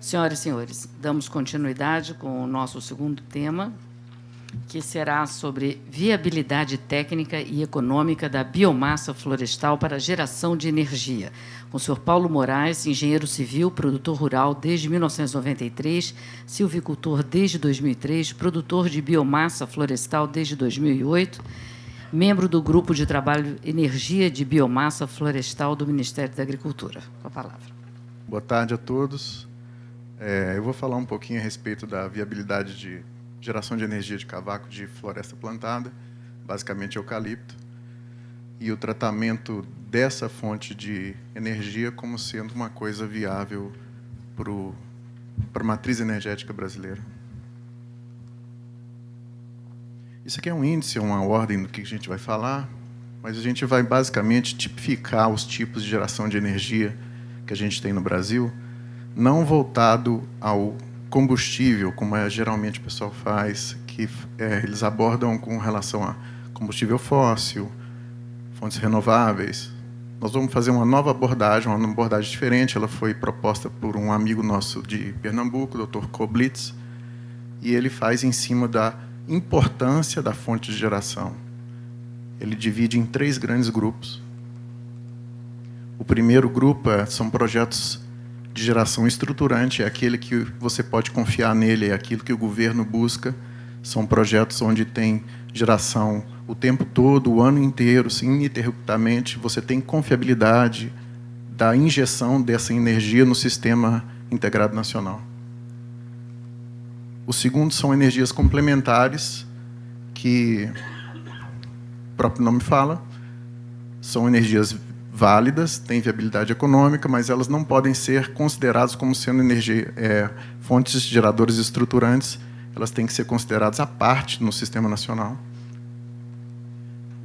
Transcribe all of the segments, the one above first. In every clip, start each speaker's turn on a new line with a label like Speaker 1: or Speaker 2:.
Speaker 1: Senhoras e senhores, damos continuidade com o nosso segundo tema, que será sobre viabilidade técnica e econômica da biomassa florestal para geração de energia, com o senhor Paulo Moraes, engenheiro civil, produtor rural desde 1993, silvicultor desde 2003, produtor de biomassa florestal desde 2008, membro do Grupo de Trabalho Energia de Biomassa Florestal do Ministério da Agricultura. Com a palavra.
Speaker 2: Boa tarde a todos. Eu vou falar um pouquinho a respeito da viabilidade de geração de energia de cavaco de floresta plantada, basicamente eucalipto, e o tratamento dessa fonte de energia como sendo uma coisa viável para a matriz energética brasileira. Isso aqui é um índice, uma ordem do que a gente vai falar, mas a gente vai basicamente tipificar os tipos de geração de energia que a gente tem no Brasil, não voltado ao combustível, como geralmente o pessoal faz, que eles abordam com relação a combustível fóssil, fontes renováveis. Nós vamos fazer uma nova abordagem, uma abordagem diferente. Ela foi proposta por um amigo nosso de Pernambuco, o Dr. Koblitz, e ele faz em cima da importância da fonte de geração. Ele divide em 3 grandes grupos. O primeiro grupo são projetos de geração estruturante, é aquele que você pode confiar nele, é aquilo que o governo busca. São projetos onde tem geração o tempo todo, o ano inteiro, ininterruptamente. Você tem confiabilidade da injeção dessa energia no sistema integrado nacional. O segundo são energias complementares, que o próprio nome fala, são energias válidas, têm viabilidade econômica, mas elas não podem ser consideradas como sendo fontes geradoras estruturantes. Elas têm que ser consideradas à parte no sistema nacional.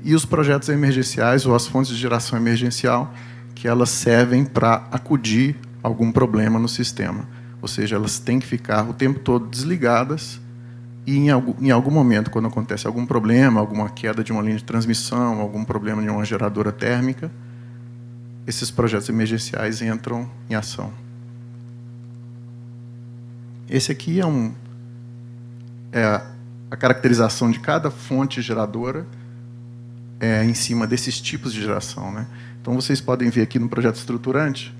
Speaker 2: E os projetos emergenciais, ou as fontes de geração emergencial, que elas servem para acudir algum problema no sistema. Ou seja, elas têm que ficar o tempo todo desligadas e, em algum momento, quando acontece algum problema, alguma queda de uma linha de transmissão, algum problema de uma geradora térmica, esses projetos emergenciais entram em ação. Esse aqui é a caracterização de cada fonte geradora em cima desses tipos de geração, né? Então, vocês podem ver aqui no projeto estruturante,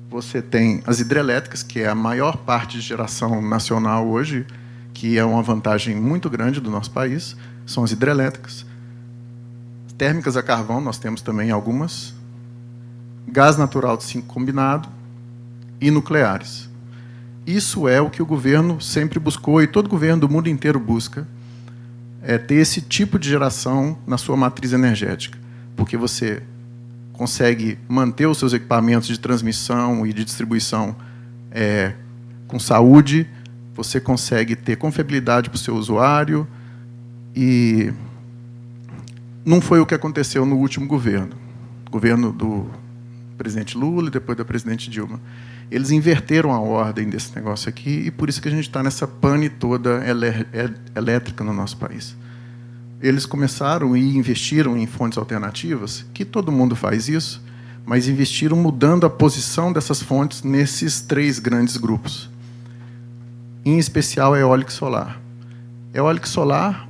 Speaker 2: você tem as hidrelétricas, que é a maior parte de geração nacional hoje, que é uma vantagem muito grande do nosso país, são as hidrelétricas. Térmicas a carvão, nós temos também algumas. Gás natural de 5 combinado e nucleares. Isso é o que o governo sempre buscou, e todo governo do mundo inteiro busca, ter esse tipo de geração na sua matriz energética, porque você consegue manter os seus equipamentos de transmissão e de distribuição com saúde, você consegue ter confiabilidade para o seu usuário, e não foi o que aconteceu no último governo. O governo do presidente Lula e depois da presidente Dilma. Eles inverteram a ordem desse negócio aqui, e por isso que a gente está nessa pane toda elétrica no nosso país. Eles começaram e investiram em fontes alternativas, que todo mundo faz isso, mas investiram mudando a posição dessas fontes nesses 3 grandes grupos. Em especial, eólica e solar. Eólica e solar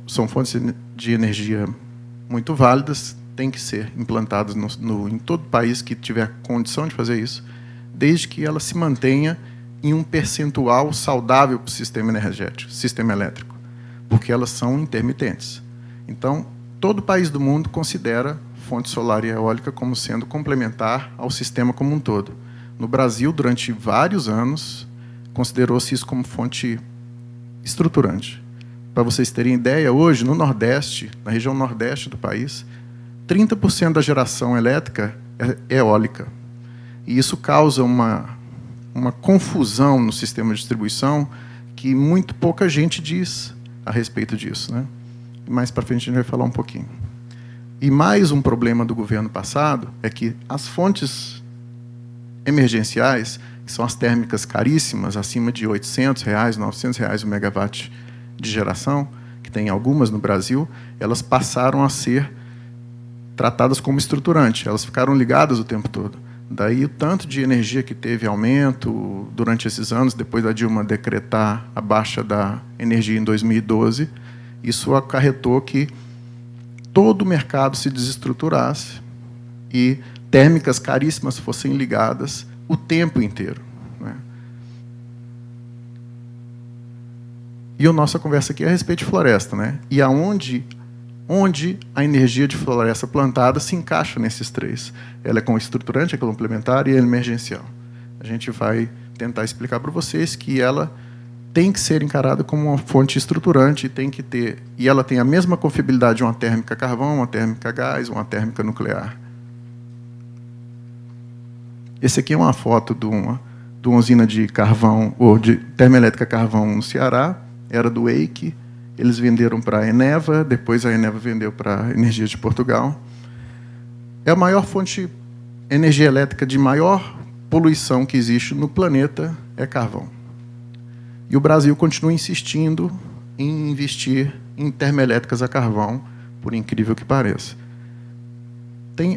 Speaker 2: são fontes de energia muito válidas, têm que ser implantadas em todo país que tiver condição de fazer isso, desde que ela se mantenha em um percentual saudável para o sistema energético, sistema elétrico, porque elas são intermitentes. Então, todo país do mundo considera fonte solar e eólica como sendo complementar ao sistema como um todo. No Brasil, durante vários anos, considerou-se isso como fonte estruturante. Para vocês terem ideia, hoje, no Nordeste, na região Nordeste do país, 30% da geração elétrica é eólica. E isso causa uma confusão no sistema de distribuição que muito pouca gente diz a respeito disso, né? Mais para frente a gente vai falar um pouquinho. E mais um problema do governo passado é que as fontes emergenciais, que são as térmicas caríssimas, acima de R$ 800, R$ 900 o megawatt de geração, que tem algumas no Brasil, elas passaram a ser tratadas como estruturante. Elas ficaram ligadas o tempo todo. Daí o tanto de energia que teve aumento durante esses anos, depois da Dilma decretar a baixa da energia em 2012, isso acarretou que todo o mercado se desestruturasse e térmicas caríssimas fossem ligadas o tempo inteiro, né? E a nossa conversa aqui é a respeito de floresta, né? E onde a energia de floresta plantada se encaixa nesses três. Ela é estruturante, é complementar e é emergencial. A gente vai tentar explicar para vocês que ela tem que ser encarada como uma fonte estruturante, e ela tem a mesma confiabilidade de uma térmica carvão, uma térmica gás, uma térmica nuclear. Esse aqui é uma foto de uma usina de carvão, ou de termoelétrica carvão no Ceará, era do EIC, eles venderam para a Eneva, depois a Eneva vendeu para a Energia de Portugal. É a maior fonte de energia elétrica de maior poluição que existe no planeta, é carvão. E o Brasil continua insistindo em investir em termoelétricas a carvão, por incrível que pareça.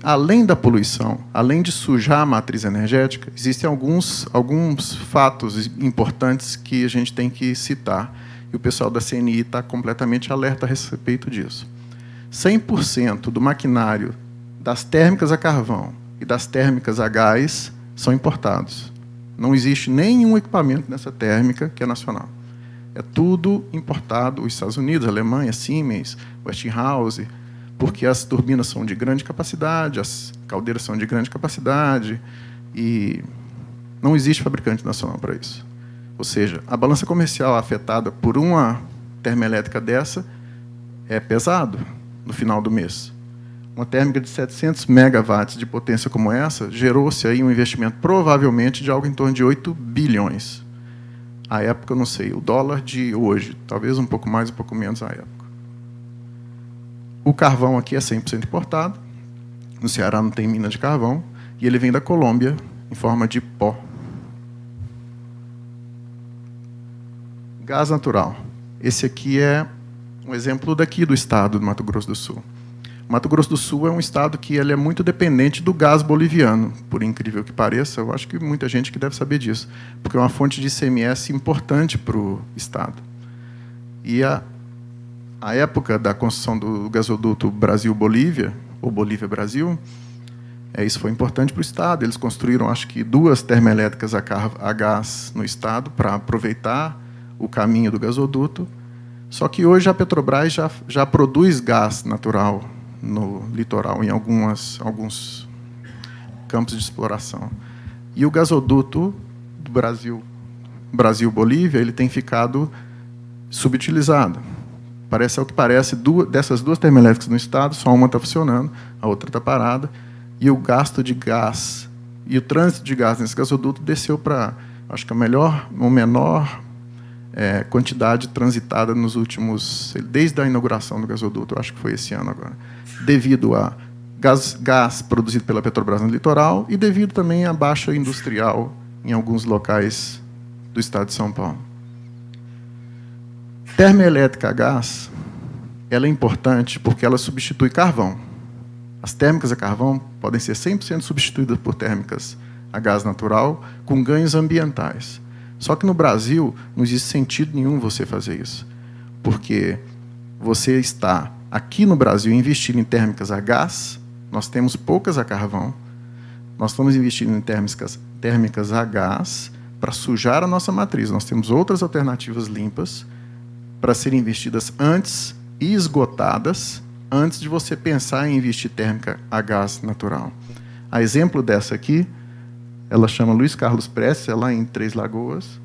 Speaker 2: Além da poluição, além de sujar a matriz energética, existem alguns fatos importantes que a gente tem que citar. E o pessoal da CNI está completamente alerta a respeito disso. 100% do maquinário das térmicas a carvão e das térmicas a gás são importados. Não existe nenhum equipamento nessa térmica que é nacional. É tudo importado, os Estados Unidos, Alemanha, Siemens, Westinghouse, porque as turbinas são de grande capacidade, as caldeiras são de grande capacidade, e não existe fabricante nacional para isso. Ou seja, a balança comercial afetada por uma termoelétrica dessa é pesado no final do mês. Uma térmica de 700 megawatts de potência como essa gerou-se aí um investimento provavelmente de algo em torno de 8 bilhões. À época, eu não sei, o dólar de hoje, talvez um pouco mais, um pouco menos à época. O carvão aqui é 100% importado. No Ceará não tem mina de carvão. E ele vem da Colômbia em forma de pó. Gás natural. Esse aqui é um exemplo daqui do estado do Mato Grosso do Sul. O Mato Grosso do Sul é um estado que ele é muito dependente do gás boliviano, por incrível que pareça. Eu acho que muita gente que deve saber disso, porque é uma fonte de ICMS importante para o estado. E a época da construção do gasoduto Brasil-Bolívia, ou Bolívia-Brasil, isso foi importante para o estado. Eles construíram, acho que, 2 termoelétricas a gás no estado para aproveitar o caminho do gasoduto. Só que hoje a Petrobras já produz gás natural no litoral, em alguns campos de exploração. E o gasoduto do Brasil-Bolívia ele tem ficado subutilizado. Parece, ao que parece, dessas 2 termoelétricas no estado, só uma está funcionando, a outra está parada, e o gasto de gás e o trânsito de gás nesse gasoduto desceu para, acho que a menor quantidade transitada nos últimos, desde a inauguração do gasoduto, acho que foi esse ano agora, devido a gás produzido pela Petrobras no litoral e devido também à baixa industrial em alguns locais do estado de São Paulo. Termoelétrica a gás, ela é importante porque ela substitui carvão. As térmicas a carvão podem ser 100% substituídas por térmicas a gás natural, com ganhos ambientais. Só que no Brasil não existe sentido nenhum você fazer isso, porque você está aqui no Brasil investindo em térmicas a gás, nós temos poucas a carvão, nós estamos investindo em térmicas a gás para sujar a nossa matriz. Nós temos outras alternativas limpas para serem investidas antes e esgotadas antes de você pensar em investir térmica a gás natural. A exemplo dessa aqui, ela chama Luiz Carlos Prestes, é lá em Três Lagoas,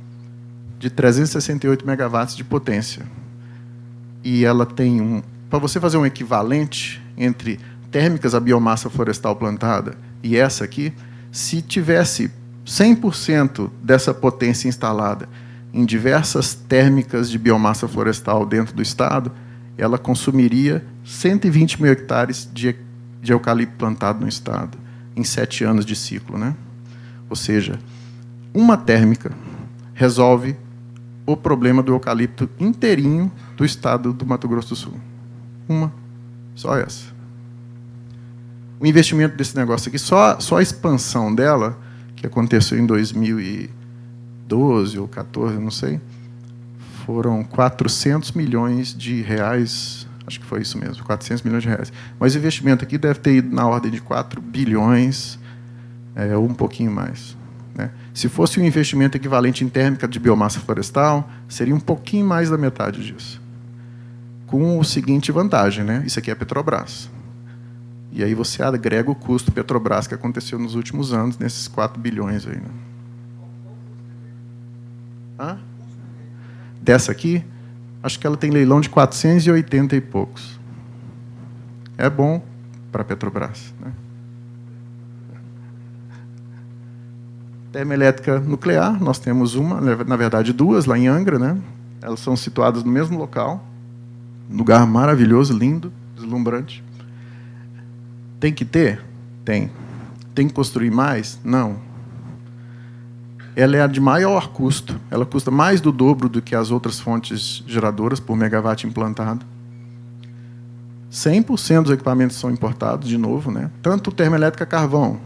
Speaker 2: de 368 megawatts de potência. E ela tem para você fazer um equivalente entre térmicas a biomassa florestal plantada e essa aqui, se tivesse 100% dessa potência instalada em diversas térmicas de biomassa florestal dentro do estado, ela consumiria 120 mil hectares de eucalipto plantado no estado, em 7 anos de ciclo, né? Ou seja, uma térmica resolve o problema do eucalipto inteirinho do estado do Mato Grosso do Sul. Uma, só essa. O investimento desse negócio aqui, só a expansão dela, que aconteceu em 2012 ou 2014, não sei, foram 400 milhões de reais, acho que foi isso mesmo, 400 milhões de reais. Mas o investimento aqui deve ter ido na ordem de 4 bilhões, ou um pouquinho mais, né? Se fosse um investimento equivalente em térmica de biomassa florestal, seria um pouquinho mais da metade disso. Com a seguinte vantagem, né? Isso aqui é Petrobras. E aí você agrega o custo Petrobras que aconteceu nos últimos anos, nesses 4 bilhões aí, né? Hã? Dessa aqui, acho que ela tem leilão de 480 e poucos. É bom para a Petrobras, né? Termoelétrica nuclear, nós temos uma, na verdade 2, lá em Angra, né? Elas são situadas no mesmo local, lugar maravilhoso, lindo, deslumbrante. Tem que ter? Tem. Tem que construir mais? Não. Ela é a de maior custo, ela custa mais do dobro do que as outras fontes geradoras por megawatt implantado. 100% dos equipamentos são importados, de novo, né? Tanto termoelétrica a carvão,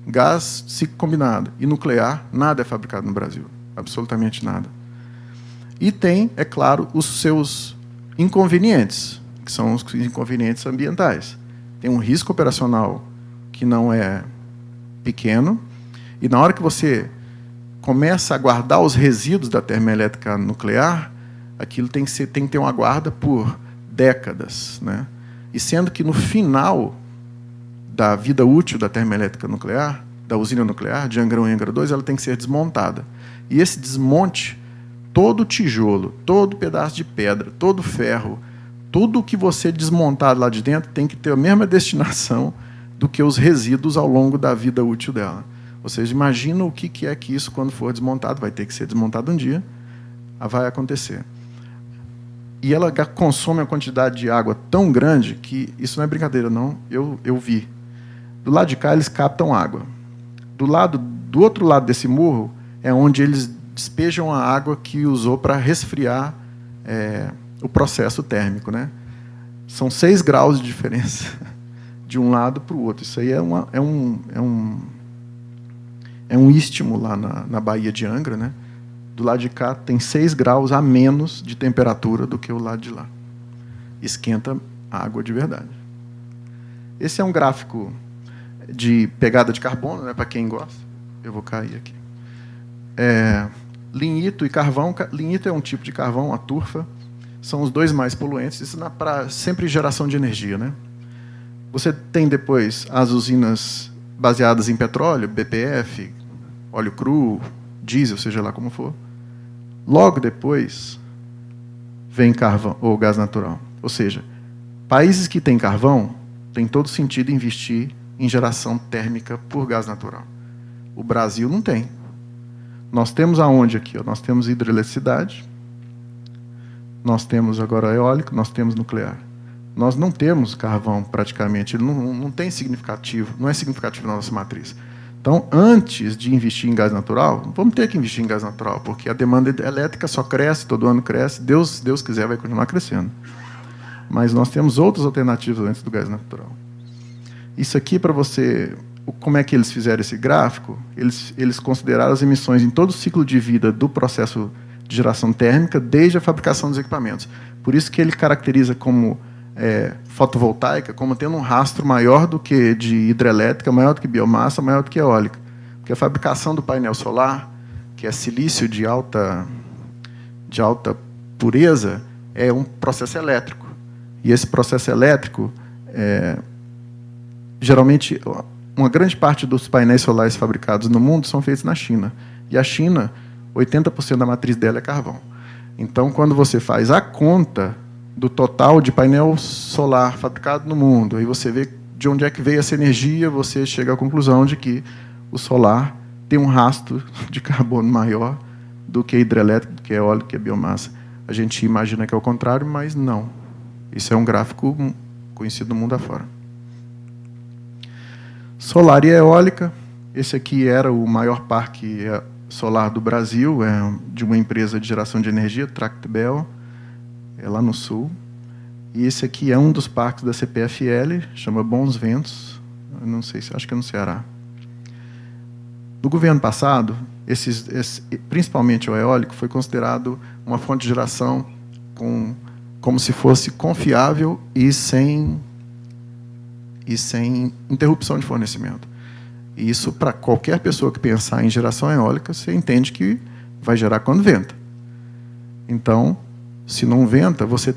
Speaker 2: gás ciclo combinado e nuclear, nada é fabricado no Brasil, absolutamente nada. E tem, é claro, os seus inconvenientes, que são os inconvenientes ambientais. Tem um risco operacional que não é pequeno, e na hora que você começa a guardar os resíduos da termoelétrica nuclear, aquilo tem que ter uma guarda por décadas, né? E sendo que no final da vida útil da termoelétrica nuclear, da usina nuclear, de Angra 1 e Angra 2, ela tem que ser desmontada. E esse desmonte, todo tijolo, todo pedaço de pedra, todo ferro, tudo que você desmontar lá de dentro tem que ter a mesma destinação do que os resíduos ao longo da vida útil dela. Vocês imaginam o que é que isso, quando for desmontado, vai ter que ser desmontado um dia, vai acontecer. E ela consome uma quantidade de água tão grande que isso não é brincadeira, não. Eu vi. Do lado de cá, eles captam água. Do outro lado desse morro é onde eles despejam a água que usou para resfriar o processo térmico, né? São 6 graus de diferença de um lado para o outro. Isso aí é um istmo lá na Baía de Angra, né? Do lado de cá tem 6 graus a menos de temperatura do que o lado de lá. Esquenta a água de verdade. Esse é um gráfico de pegada de carbono, né, para quem gosta. Eu vou cair aqui. Lignito e carvão. Lignito é um tipo de carvão, a turfa. São os dois mais poluentes. Isso para sempre geração de energia, né? Você tem depois as usinas baseadas em petróleo, BPF, óleo cru, diesel, seja lá como for. Logo depois vem carvão ou gás natural. Ou seja, países que têm carvão tem todo sentido investir em geração térmica por gás natural. O Brasil não tem. Nós temos aonde aqui? Nós temos hidroeletricidade, nós temos agora eólico, nós temos nuclear. Nós não temos carvão praticamente, ele não tem significativo, não é significativo na nossa matriz. Então, antes de investir em gás natural, vamos ter que investir em gás natural, porque a demanda elétrica só cresce, todo ano cresce, Deus quiser vai continuar crescendo. Mas nós temos outras alternativas antes do gás natural. Isso aqui, para você... Como é que eles fizeram esse gráfico? Eles consideraram as emissões em todo o ciclo de vida do processo de geração térmica, desde a fabricação dos equipamentos. Por isso que ele caracteriza como fotovoltaica, como tendo um rastro maior do que de hidrelétrica, maior do que biomassa, maior do que eólica. Porque a fabricação do painel solar, que é silício de alta pureza, é um processo elétrico. E esse processo elétrico, geralmente, uma grande parte dos painéis solares fabricados no mundo são feitos na China. E a China, 80% da matriz dela é carvão. Então, quando você faz a conta do total de painel solar fabricado no mundo, aí você vê de onde é que veio essa energia, você chega à conclusão de que o solar tem um rastro de carbono maior do que hidrelétrico, do que eólico, do que biomassa. A gente imagina que é o contrário, mas não. Isso é um gráfico conhecido no mundo afora. Solar e eólica. Esse aqui era o maior parque solar do Brasil, de uma empresa de geração de energia, Tractebel, lá no sul. E esse aqui é um dos parques da CPFL, chama Bons Ventos, não sei, acho que é no Ceará. No governo passado, principalmente o eólico, foi considerado uma fonte de geração como se fosse confiável e sem interrupção de fornecimento. E isso, para qualquer pessoa que pensar em geração eólica, você entende que vai gerar quando venta. Então, se não venta, você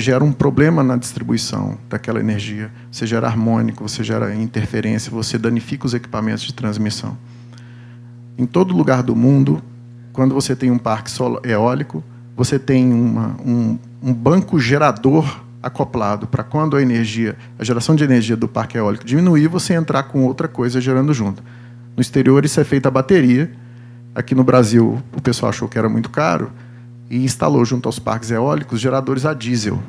Speaker 2: gera um problema na distribuição daquela energia. Você gera harmônico, você gera interferência, você danifica os equipamentos de transmissão. Em todo lugar do mundo, quando você tem um parque eólico, você tem um banco gerador acoplado para quando a geração de energia do parque eólico diminuir, você entrar com outra coisa gerando junto. No exterior, isso é feito a bateria. Aqui no Brasil, o pessoal achou que era muito caro e instalou junto aos parques eólicos geradores a diesel.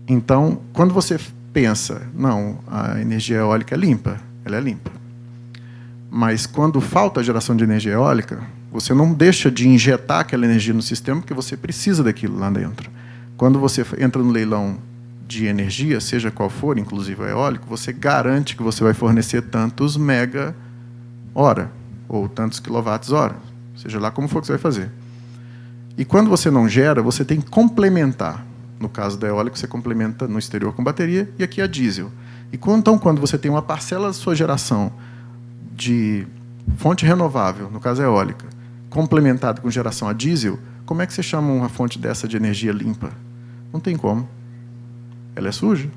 Speaker 2: Então, quando você pensa, não, a energia eólica é limpa, ela é limpa. Mas quando falta a geração de energia eólica, você não deixa de injetar aquela energia no sistema porque você precisa daquilo lá dentro. Quando você entra no leilão de energia, seja qual for, inclusive o eólico, você garante que você vai fornecer tantos mega-hora, ou tantos quilowatts-hora, seja lá como for que você vai fazer. E quando você não gera, você tem que complementar. No caso da eólica, você complementa no exterior com bateria, e aqui a diesel. Então, quando você tem uma parcela da sua geração de fonte renovável, no caso eólica, complementada com geração a diesel, como é que você chama uma fonte dessa de energia limpa? Não tem como. Ela é suja.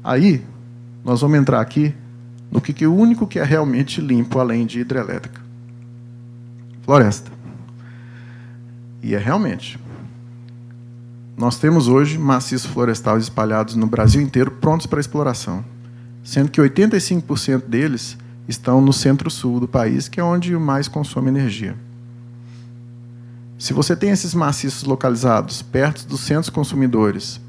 Speaker 2: Aí, nós vamos entrar aqui no que o único que é realmente limpo, além de hidrelétrica. Floresta. E é realmente. Nós temos hoje maciços florestais espalhados no Brasil inteiro, prontos para exploração. Sendo que 85% deles estão no centro-sul do país, que é onde mais consome energia. Se você tem esses maciços localizados perto dos centros consumidores,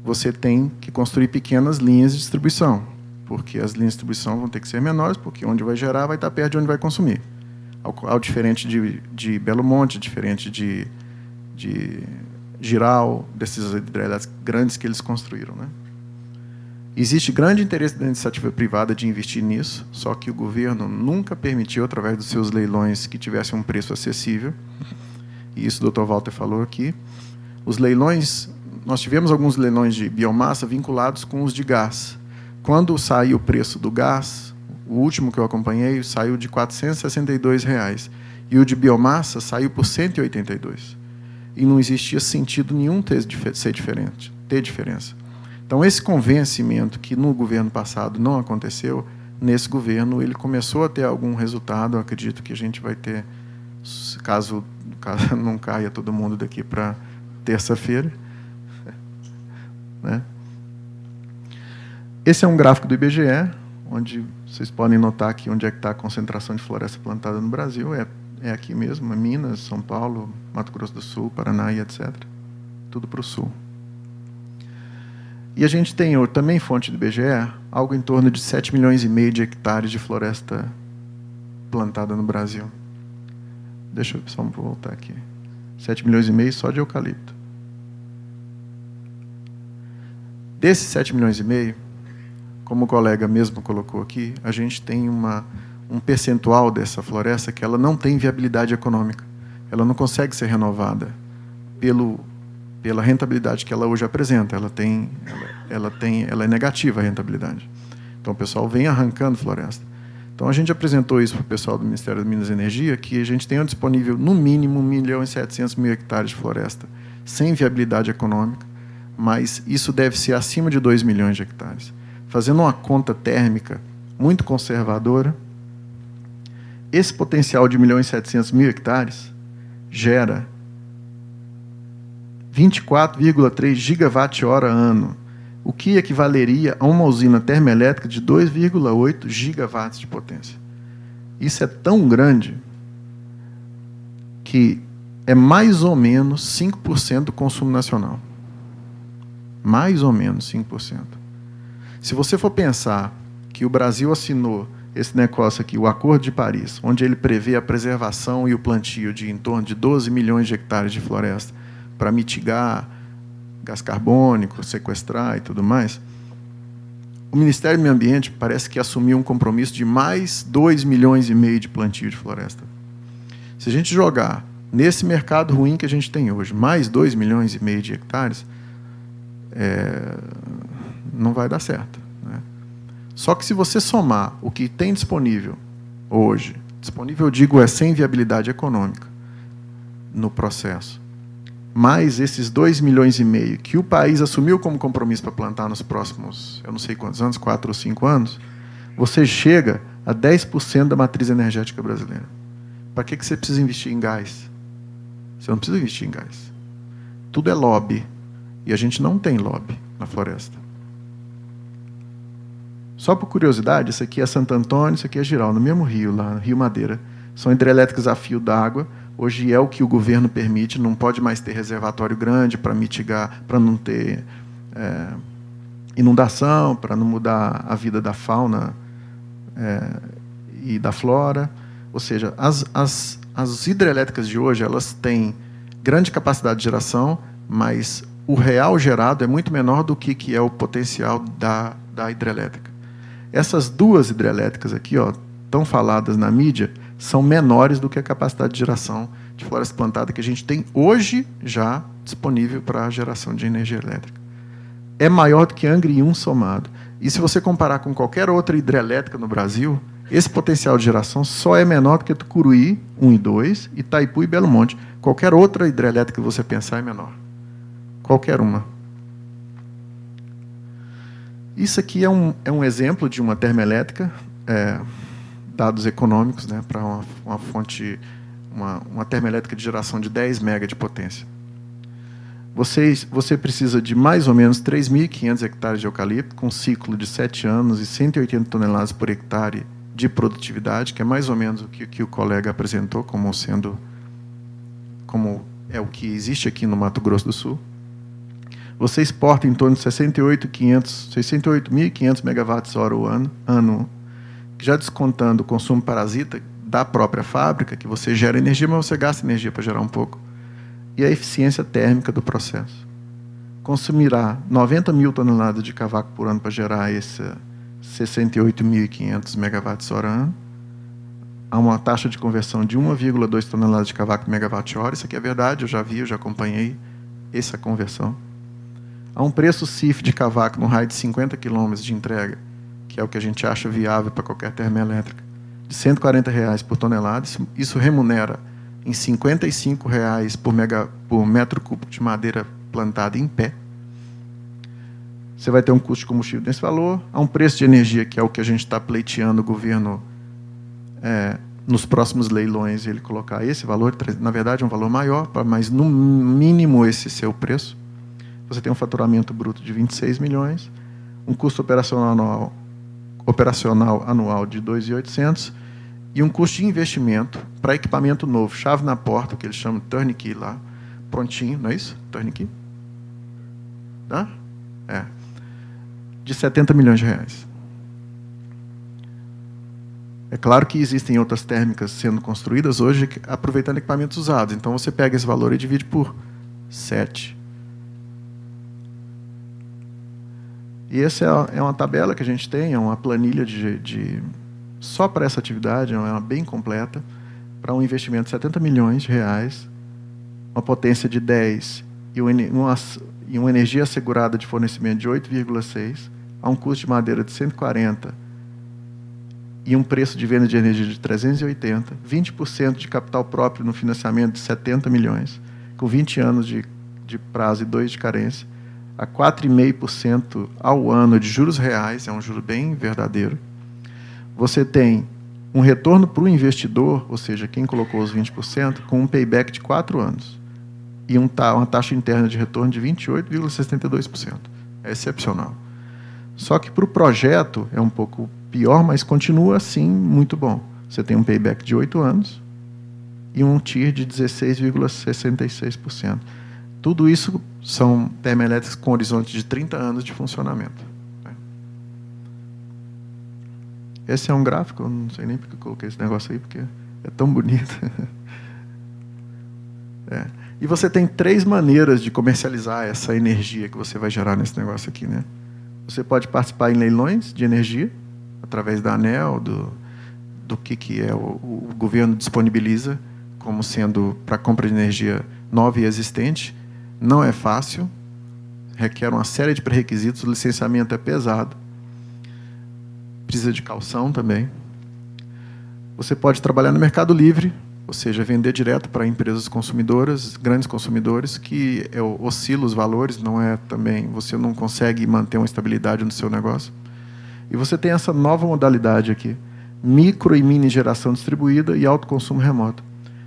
Speaker 2: você tem que construir pequenas linhas de distribuição, porque as linhas de distribuição vão ter que ser menores, porque onde vai gerar vai estar perto de onde vai consumir. Ao diferente de Belo Monte, diferente de Giral, desses hidrelétricos grandes que eles construíram, né? Existe grande interesse da iniciativa privada de investir nisso, só que o governo nunca permitiu, através dos seus leilões, que tivesse um preço acessível. E isso o Dr. Walter falou aqui. Os leilões, nós tivemos alguns leilões de biomassa vinculados com os de gás. Quando saiu o preço do gás, o último que eu acompanhei saiu de R$ 462, e o de biomassa saiu por R$ 182. E não existia sentido nenhum ter diferença. Então, esse convencimento que no governo passado não aconteceu, nesse governo ele começou a ter algum resultado. Eu acredito que a gente vai ter, caso não caia todo mundo daqui para terça-feira. Né? Esse é um gráfico do IBGE, onde vocês podem notar aqui onde é que está a concentração de floresta plantada no Brasil. É aqui mesmo, Minas, São Paulo, Mato Grosso do Sul, Paraná e etc. Tudo para o sul. E a gente tem também, fonte do IBGE, algo em torno de 7,5 milhões de hectares de floresta plantada no Brasil. Deixa eu só voltar aqui. 7,5 milhões só de eucalipto. Desses 7,5 milhões, como o colega mesmo colocou aqui, a gente tem um percentual dessa floresta que ela não tem viabilidade econômica. Ela não consegue ser renovada pela rentabilidade que ela hoje apresenta. Ela é negativa, a rentabilidade. Então, o pessoal vem arrancando floresta. Então, a gente apresentou isso para o pessoal do Ministério das Minas e Energia, que a gente tem disponível, no mínimo, 1.700.000 hectares de floresta, sem viabilidade econômica, mas isso deve ser acima de 2 milhões de hectares. Fazendo uma conta térmica muito conservadora, esse potencial de 1.700.000 hectares gera 24,3 gigawatt-hora ano, o que equivaleria a uma usina termoelétrica de 2,8 gigawatts de potência. Isso é tão grande que é mais ou menos 5% do consumo nacional. Mais ou menos 5%. Se você for pensar que o Brasil assinou esse negócio aqui, o Acordo de Paris, onde ele prevê a preservação e o plantio de em torno de 12 milhões de hectares de floresta para mitigar gás carbônico, sequestrar e tudo mais, o Ministério do Meio Ambiente parece que assumiu um compromisso de mais 2,5 milhões de plantio de floresta. Se a gente jogar nesse mercado ruim que a gente tem hoje, mais 2,5 milhões de hectares, não vai dar certo, né? Só que se você somar o que tem disponível hoje, disponível, eu digo, sem viabilidade econômica no processo, mais esses 2,5 milhões que o país assumiu como compromisso para plantar nos próximos, eu não sei quantos anos, 4 ou 5 anos, você chega a 10% da matriz energética brasileira. Para que você precisa investir em gás? Você não precisa investir em gás. Tudo é lobby. E a gente não tem lobby na floresta. Só por curiosidade, isso aqui é Santo Antônio, isso aqui é Girau, no mesmo rio, lá no Rio Madeira. São hidrelétricas a fio d'água. Hoje é o que o governo permite, não pode mais ter reservatório grande para mitigar, para não ter inundação, para não mudar a vida da fauna e da flora. Ou seja, as hidrelétricas de hoje, elas têm grande capacidade de geração, mas o real gerado é muito menor do que é o potencial da hidrelétrica. Essas duas hidrelétricas aqui, ó, tão faladas na mídia, são menores do que a capacidade de geração de floresta plantada que a gente tem hoje já disponível para a geração de energia elétrica. É maior do que Angra e 1 somado. E se você comparar com qualquer outra hidrelétrica no Brasil, esse potencial de geração só é menor do que Tucuruí 1 e 2, Itaipu e Belo Monte. Qualquer outra hidrelétrica que você pensar é menor. Qualquer uma. Isso aqui é um exemplo de uma termoelétrica, dados econômicos, né, para uma fonte, uma termoelétrica de geração de 10 MB de potência. Você precisa de mais ou menos 3.500 hectares de eucalipto, com um ciclo de 7 anos e 180 toneladas por hectare de produtividade, que é mais ou menos o que o colega apresentou como é o que existe aqui no Mato Grosso do Sul. Você exporta em torno de 68.500 megawatts-hora ao ano, já descontando o consumo parasita da própria fábrica, que você gera energia, mas você gasta energia para gerar um pouco, e a eficiência térmica do processo. Consumirá 90 mil toneladas de cavaco por ano para gerar esse 68.500 megawatts-hora ano. Há uma taxa de conversão de 1,2 toneladas de cavaco por megawatt-hora. Isso aqui é verdade, eu já vi, eu já acompanhei essa conversão. Há um preço CIF de cavaco no raio de 50 km de entrega, que é o que a gente acha viável para qualquer termoelétrica, de R$ 140 por tonelada. Isso remunera em R$ 55 por metro cúbico de madeira plantada em pé. Você vai ter um custo de combustível desse valor. Há um preço de energia, que é o que a gente está pleiteando o governo nos próximos leilões, ele colocar esse valor. Na verdade, é um valor maior, mas no mínimo esse ser o preço. Você tem um faturamento bruto de 26 milhões, um custo operacional anual de 2.800 e um custo de investimento para equipamento novo, chave na porta, que eles chamam de turnkey lá, prontinho, não é isso? Turnkey? Tá? De 70 milhões de reais. É claro que existem outras térmicas sendo construídas hoje, aproveitando equipamentos usados. Então, você pega esse valor e divide por 7. E essa é uma tabela que a gente tem, é uma planilha só para essa atividade, ela é bem completa, para um investimento de 70 milhões de reais, uma potência de 10 e uma energia assegurada de fornecimento de 8,6, a um custo de madeira de 140 e um preço de venda de energia de 380, 20% de capital próprio no financiamento de 70 milhões, com 20 anos de prazo e 2 de carência, a 4,5% ao ano de juros reais, é um juro bem verdadeiro. Você tem um retorno para o investidor, ou seja, quem colocou os 20%, com um payback de 4 anos. E uma taxa interna de retorno de 28,62%. É excepcional. Só que para o projeto é um pouco pior, mas continua assim muito bom. Você tem um payback de 8 anos e um TIR de 16,66%. Tudo isso são termoelétricas com horizonte de 30 anos de funcionamento. Esse é um gráfico, eu não sei nem porque eu coloquei esse negócio aí, porque é tão bonito. E você tem 3 maneiras de comercializar essa energia que você vai gerar nesse negócio aqui, né? Você pode participar em leilões de energia, através da ANEEL, do que o governo disponibiliza como sendo para compra de energia nova e existente. Não é fácil, requer uma série de pré-requisitos, o licenciamento é pesado, precisa de caução também. Você pode trabalhar no mercado livre, ou seja, vender direto para empresas consumidoras, grandes consumidores, que oscila os valores, não é também, você não consegue manter uma estabilidade no seu negócio. E você tem essa nova modalidade aqui, micro e mini geração distribuída e autoconsumo remoto.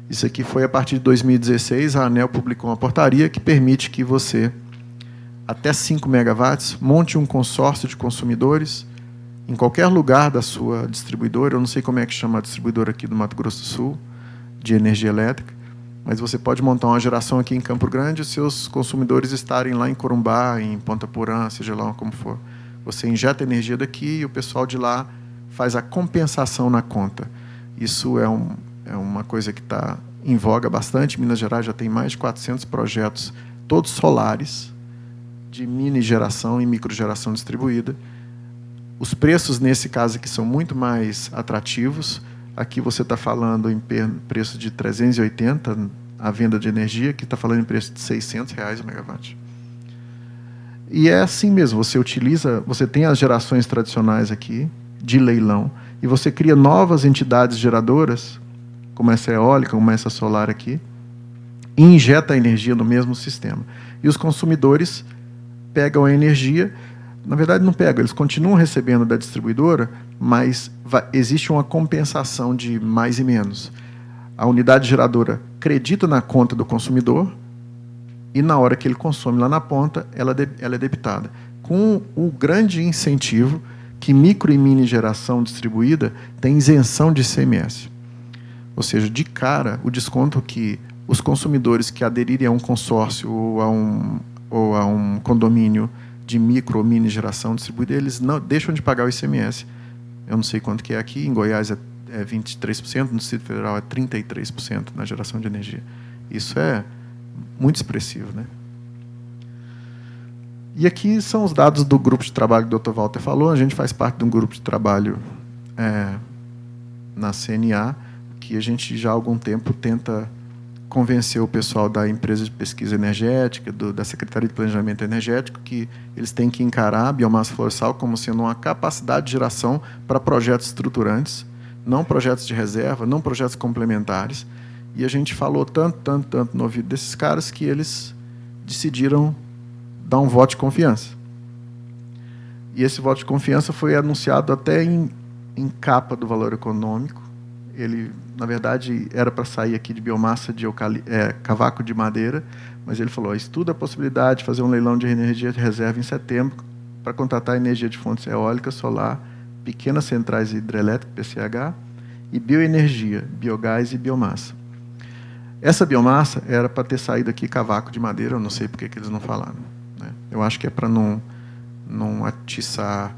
Speaker 2: Isso aqui foi a partir de 2016, a ANEEL publicou uma portaria que permite que você, até 5 megawatts, monte um consórcio de consumidores em qualquer lugar da sua distribuidora. Eu não sei como é que chama a distribuidora aqui do Mato Grosso do Sul, de energia elétrica, mas você pode montar uma geração aqui em Campo Grande e seus consumidores estarem lá em Corumbá, em Ponta Porã, seja lá como for. Você injeta energia daqui e o pessoal de lá faz a compensação na conta. Isso é uma coisa que está em voga bastante. Minas Gerais já tem mais de 400 projetos, todos solares, de mini geração e micro geração distribuída. Os preços, nesse caso aqui, são muito mais atrativos. Aqui você está falando em preço de 380 a venda de energia, aqui está falando em preço de R$600 o megawatt. E é assim mesmo, você tem as gerações tradicionais aqui, de leilão, e você cria novas entidades geradoras, como essa eólica, como essa solar aqui, e injeta a energia no mesmo sistema. E os consumidores pegam a energia, na verdade não pegam, eles continuam recebendo da distribuidora, mas existe uma compensação de mais e menos. A unidade geradora acredita na conta do consumidor e, na hora que ele consome lá na ponta, ela é debitada. Com o grande incentivo que micro e mini geração distribuída tem isenção de ICMS. Ou seja, de cara, o desconto que os consumidores que aderirem a um consórcio ou a um condomínio de micro ou mini geração distribuída, eles não deixam de pagar o ICMS. Eu não sei quanto que é aqui, em Goiás é 23%, no Distrito Federal é 33% na geração de energia. Isso é muito expressivo, né? E aqui são os dados do grupo de trabalho que o Dr. Walter falou. A gente faz parte de um grupo de trabalho na CNA, que a gente já há algum tempo tenta convencer o pessoal da empresa de pesquisa energética, da Secretaria de Planejamento Energético, que eles têm que encarar a biomassa florestal como sendo uma capacidade de geração para projetos estruturantes, não projetos de reserva, não projetos complementares. E a gente falou tanto no ouvido desses caras que eles decidiram dar um voto de confiança. E esse voto de confiança foi anunciado até em capa do Valor Econômico. Ele, na verdade, era para sair aqui de biomassa de cavaco de madeira, mas ele falou, estuda a possibilidade de fazer um leilão de energia de reserva em setembro para contratar energia de fontes eólica, solar, pequenas centrais hidrelétricas, PCH, e bioenergia, biogás e biomassa. Essa biomassa era para ter saído aqui cavaco de madeira, eu não sei por que eles não falaram, né? Eu acho que é para não atiçar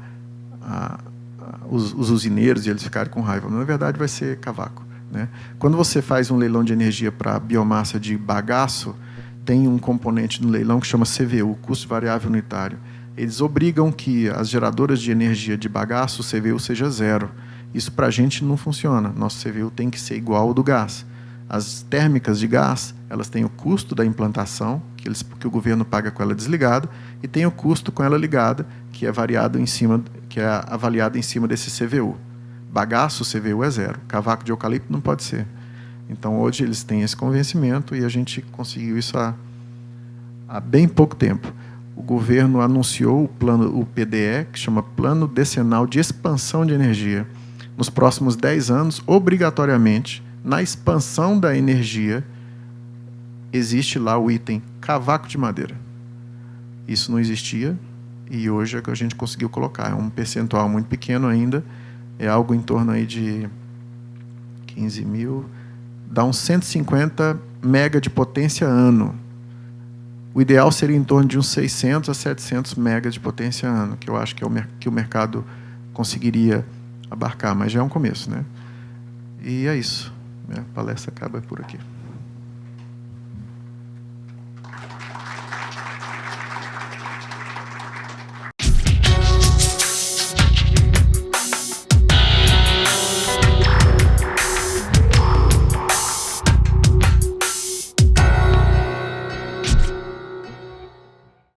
Speaker 2: os usineiros e eles ficarem com raiva. Mas, na verdade, vai ser cavaco, né? Quando você faz um leilão de energia para biomassa de bagaço, tem um componente no leilão que chama CVU, custo variável unitário. Eles obrigam que as geradoras de energia de bagaço, o CVU seja zero. Isso para a gente não funciona. Nosso CVU tem que ser igual ao do gás. As térmicas de gás, elas têm o custo da implantação, que o governo paga com ela desligada, e tem o custo com ela ligada, que é avaliado em cima desse CVU. Bagaço, o CVU é zero. Cavaco de eucalipto não pode ser. Então, hoje, eles têm esse convencimento e a gente conseguiu isso há bem pouco tempo. O governo anunciou o PDE, que chama Plano Decenal de Expansão de Energia. Nos próximos 10 anos, obrigatoriamente, na expansão da energia, existe lá o item cavaco de madeira. Isso não existia e hoje é que a gente conseguiu colocar. É um percentual muito pequeno ainda, é algo em torno aí de 15 mil, dá uns 150 mega de potência ano O ideal seria em torno de uns 600 a 700 megas de potência ano, que eu acho que é que o mercado conseguiria abarcar, mas já é um começo, né? E é isso. Minha palestra acaba por aqui.